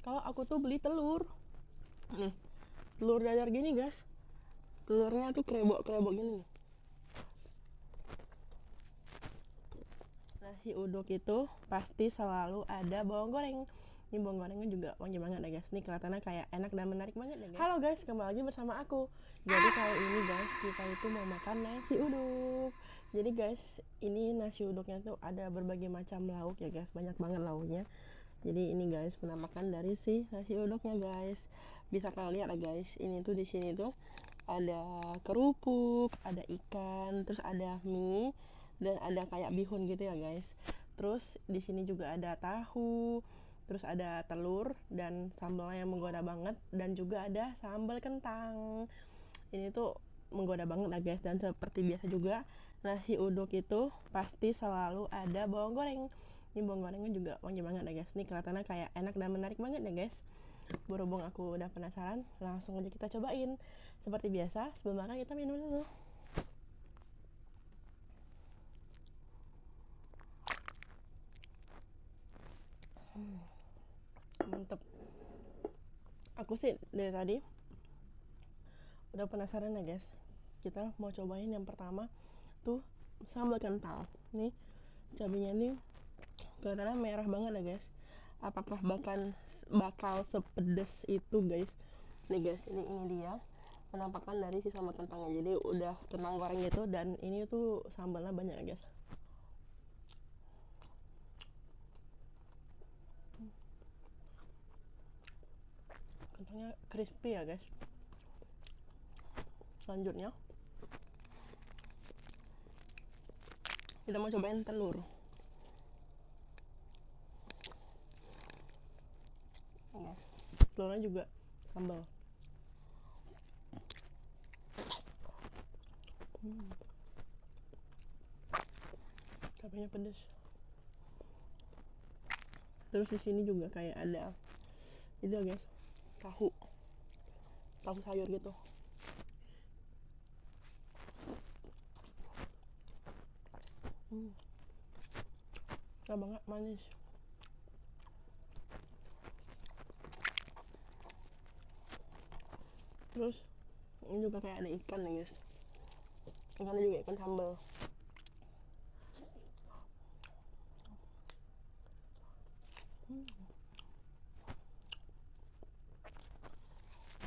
kalau aku tuh beli telur. Nih, telur dadar gini guys. Telurnya tuh krebok-krebok gini. Nasi uduk itu pasti selalu ada bawang goreng. Ini bawang gorengnya juga wangi banget ya guys. Nih kelihatannya kayak enak dan menarik banget ya guys. Halo guys, kembali lagi bersama aku. Jadi kali ini guys, kita itu mau makan nasi uduk. Jadi guys, ini nasi uduknya tuh ada berbagai macam lauk ya guys. Banyak banget lauknya. Jadi ini guys, penampakan dari si nasi uduknya guys. Bisa kalian lihat ya guys. Ini tuh di sini tuh ada kerupuk, ada ikan, terus ada mie, dan ada kayak bihun gitu ya guys. Terus di sini juga ada tahu, terus ada telur dan sambalnya yang menggoda banget, dan juga ada sambal kentang. Ini tuh menggoda banget lah guys. Dan seperti biasa juga, nasi uduk itu pasti selalu ada bawang goreng. Ini bawang gorengnya juga wangi banget ya guys. Ini kelihatannya kayak enak dan menarik banget ya guys. Berhubung aku udah penasaran, langsung aja kita cobain. Seperti biasa, sebelum makan kita minum dulu. Mantep. Aku sih dari tadi udah penasaran ya guys. Kita mau cobain yang pertama tuh sambal kental. Nih cabenya nih kelihatannya merah banget ya guys. Apakah bakal sepedes itu guys? Nih guys, ini dia penampakan dari si sambal kentangnya. Jadi udah kentang goreng gitu, dan ini tuh sambalnya banyak ya guys. Kentangnya crispy ya guys. Selanjutnya kita mau cobain telur. Telurnya juga sambal. Cabenya pedes. Terus di sini juga kayak ada itu guys, tahu sayur gitu. Enak banget, manis. Terus ini juga kayak ada ikan nih guys. Ikannya juga ikan sambal.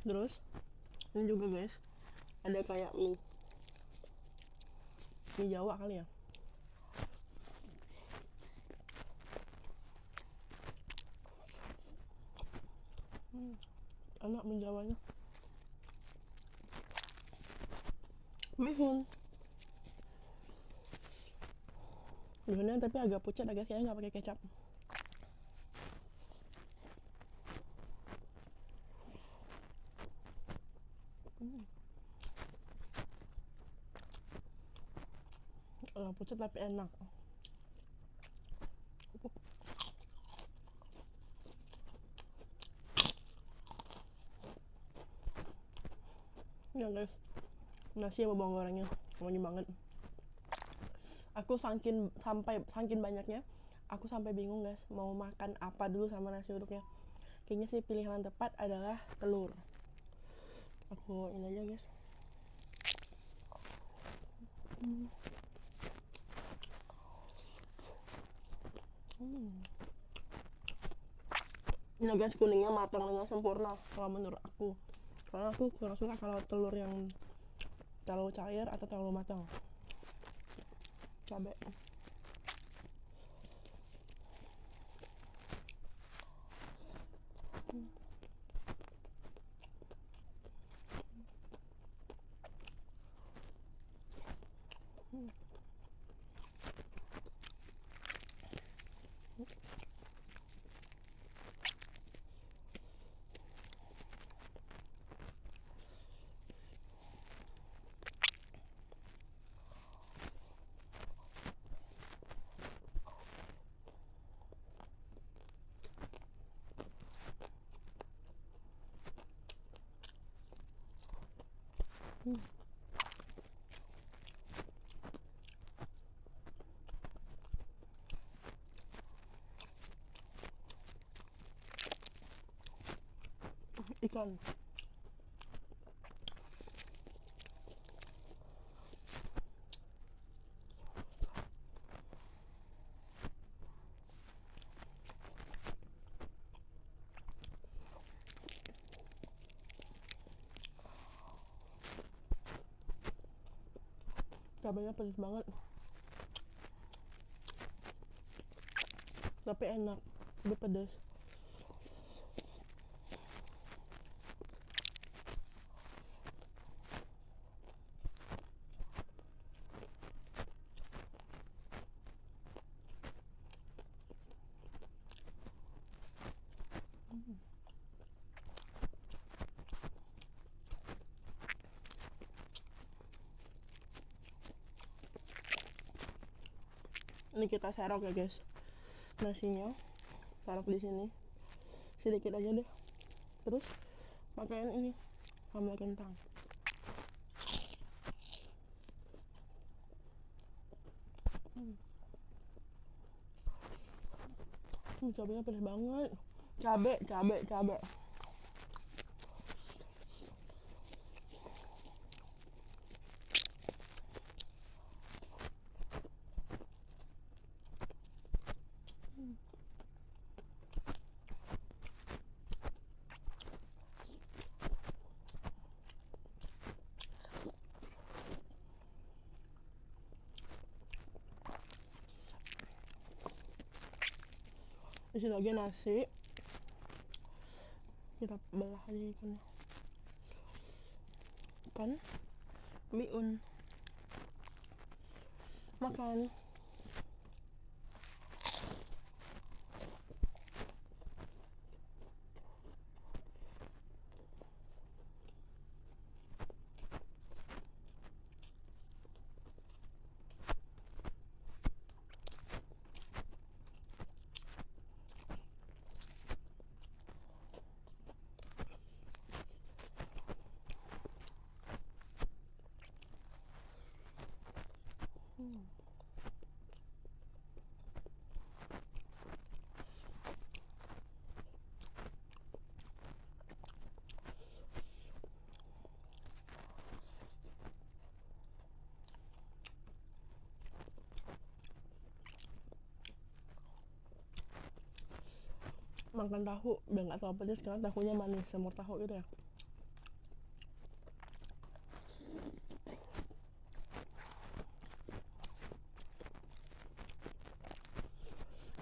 Terus ini juga guys, ada kayak mie Jawa kali ya. Enak mie Jawanya. Bihun. Bihunnya tapi agak pucat ya guys, kayaknya nggak pakai kecap. Agak pucat tapi enak. Ya guys, nasi sama bawang gorengnya wangi banget. Aku saking banyaknya, aku sampai bingung guys mau makan apa dulu sama nasi uduknya. Kayaknya sih pilihan yang tepat adalah telur. Aku ini aja guys. Ini guys, kuningnya matang dengan sempurna kalau menurut aku. Karena aku kurang suka kalau telur yang terlalu cair atau terlalu matang. Cabai. ikan. Cabenya pedas banget, tapi enak, tapi pedas. Ini kita serok ya guys, nasinya taruh di sini sedikit aja deh, terus pakaiin ini sambal kentang. Cabenya pedas banget, cabe. Isi lagi nasi, kita belah aja ikannya. Ikan biun, makan. Makan tahu biar nggak terlalu pedas karena tahunya manis, semur tahu gitu ya.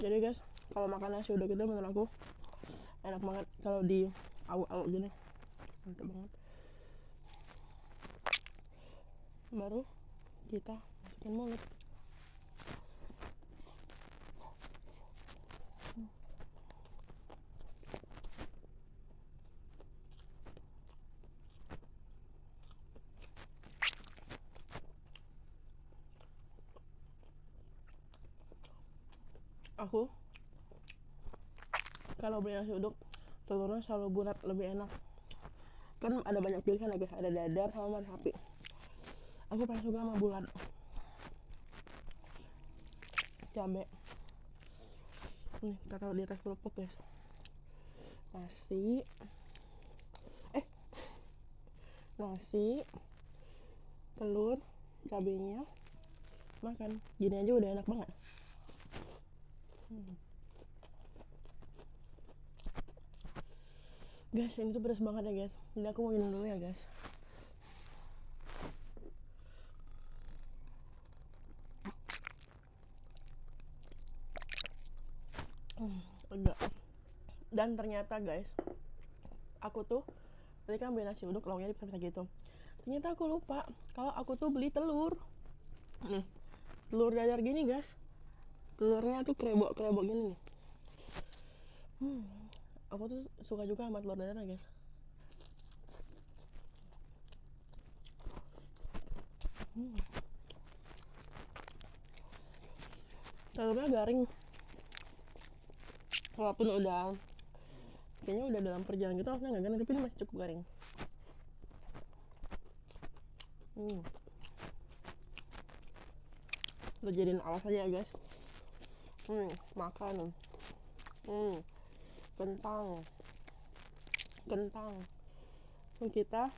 Jadi guys, kalau makan nasi uduk itu menurut aku enak banget kalau di awuk-awuk gini, mantap banget. Baru kita masukin mulut. Aku kalau beli nasi uduk telurnya selalu bulat, lebih enak. Kan ada banyak pilihan ya guys, ada dadar sama sapi. Aku paling suka sama bulat. Cabe. Nih kita taruh di atas kerupuk guys. Nasi, telur, cabenya, makan. Gini aja udah enak banget. Guys, ini tuh pedas banget ya guys. Jadi aku mau minum dulu ya guys. Enggak. Dan ternyata guys, aku tuh tadi kan beli nasi uduk lauknya dipisah gitu. Ternyata aku lupa kalau aku tuh beli telur. Nih, telur dadar gini guys. Telurnya tuh krebok gini nih. Aku tuh suka juga sama telur dadar guys. Telurnya garing. Walaupun kayaknya udah dalam perjalanan gitu harusnya nggak garing, tapi ini masih cukup garing. Udah jadiin alas aja ya guys. Makan. Kentang. kentang. Lalu kita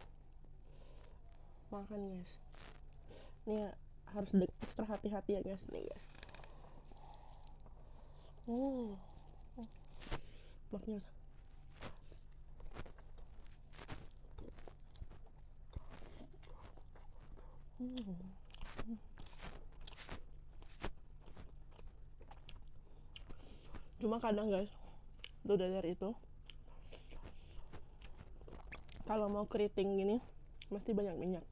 makan guys. Ini harus ekstra hati-hati ya guys, nih guys. Bloknya. Cuma kadang guys, udah dari itu kalau mau keriting gini mesti banyak minyak,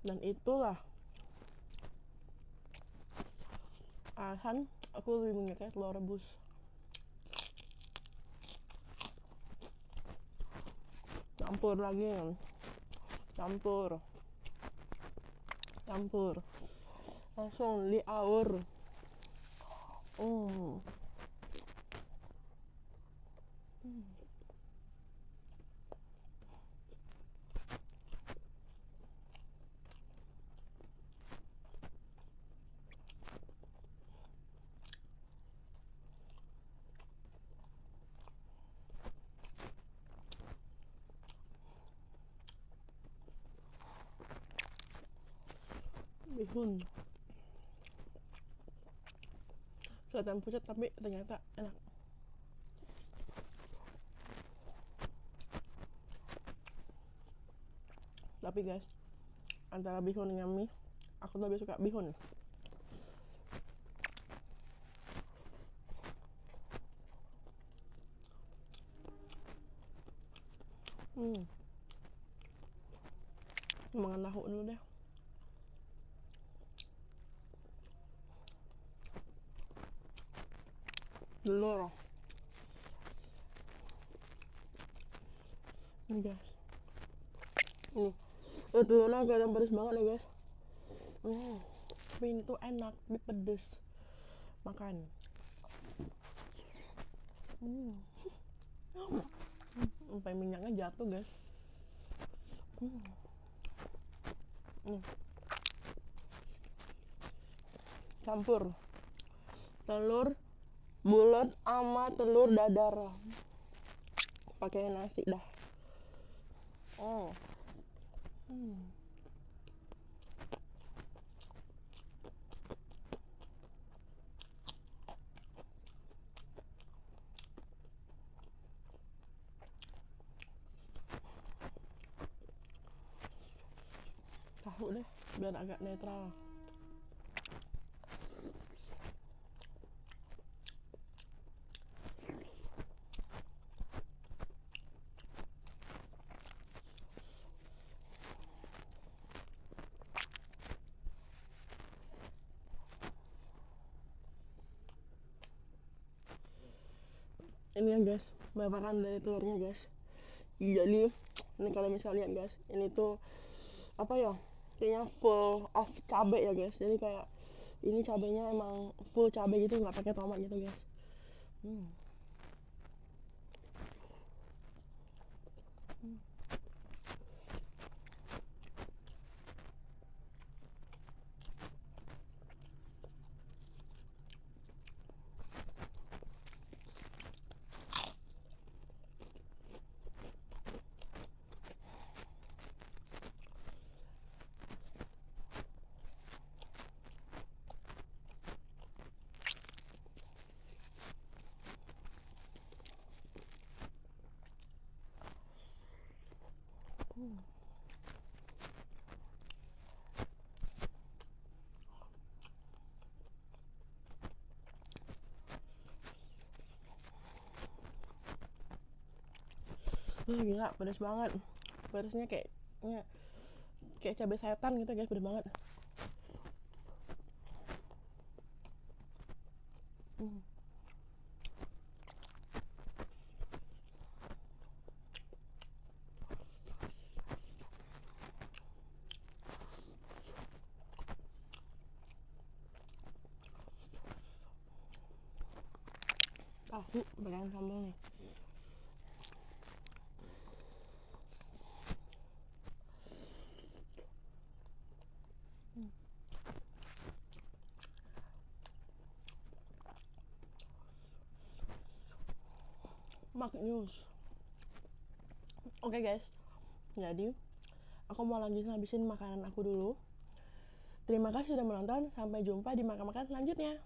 dan itulah alasan aku lebih menyukai telur rebus. Campur lagi, campur langsung diaur. Bihun kelihatan pucat tapi ternyata enak. Tapi guys, antara bihun dengan mie, aku lebih suka bihun. Makan tahu dulu deh. Telur. Ini guys. Nih, telurnya kelihatan pedas banget ya guys. Tapi ini tuh enak, tapi pedes. Makan. Sampai minyaknya jatuh guys. Campur telur bulat sama telur dadar, pakai nasi dah. Tahu deh biar agak netral. Ini ya guys, babakan dari telurnya guys. Jadi ini kalau misalnya lihat guys, ini tuh apa ya, kayaknya full of cabai ya guys. Jadi kayak ini cabainya emang full cabai gitu, nggak pakai tomat gitu guys. Gila, pedas banget. Pedasnya kayak cabai setan gitu guys, pedas banget. Tahu pegang sambal nih. Maknyus. Oke guys, jadi aku mau habisin makanan aku dulu. Terima kasih sudah menonton, sampai jumpa di makan-makan selanjutnya.